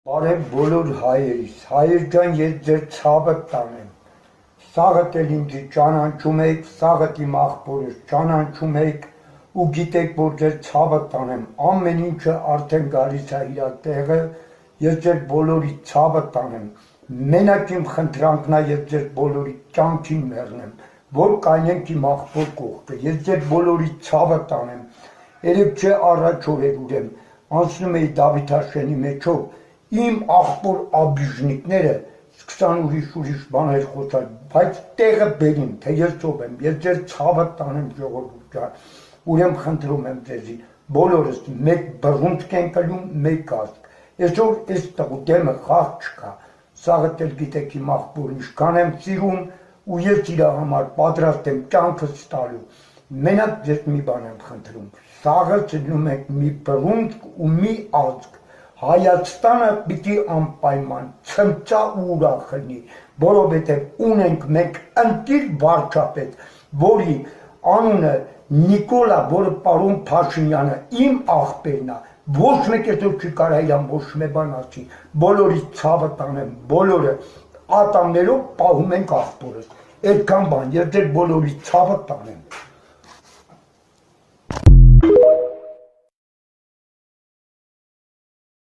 Բարև բոլոր հայերիս, հայեր ջան, ես ձեր ցավը տանեմ, սաղդ էլ ինձ ճանաչում եք, սաղդ իմ աղբորս ճանաչում եք ու գիտեք, որ ձեր ցավը տանեմ, ամեն ինչը արդեն գալիս է իր տեղը, ես ձեր բոլորի ցավը տանեմ, մենակ իմ խնդրանքն է, ես ձեր բոլորի կյանքին մեռնեմ, որ կայնենք իմ աղբոր կողքը, ես ձեր բոլորի ցավը տանեմ, երեք չէ առաջ օրեր ուրեմ, անցնում էի Դավիթաշենի մեջով, իմ աղբոր աբյուժնիկները սկսան ուրիշ բաներ խոսալ, բայց տեղը բերին, թե ես ով եմ, ես ձեր ցավը տանեմ ժողովուրդ ջան, ուրեմ խնդրում եմ ձեզի, բոլորս մեկ բռունցք ենք կլում, մեկ ազգ, այսօր այս տղու դեմը խաղ չկա, սաղը էլ գիտեք իմ աղբորը ինչքան եմ սիրում ու ես իր համար պատրաստ եմ կյանքս տալու, մենակ ձեզ մի բան եմ խնդրում, սաղը ծնում եք մի բռունցք ու մի ազգ, Հայաստանը պիտի անպայման ցնծա ու ուրախ լինի, որովհետև ունենք մենք ընտիր վարչապետ, որի անունը Նիկոլա, որը պարոն Փաշինյանը իմ աղբերն է, ոչ մեկ այսօր չի կարա իրան ոչ մի բան ասի, բոլորի ցավը տանեմ, բոլորը ատամներով պահում ենք աղբորս, այդքան բան, ես ձեր բոլորի ցավը տանեմ։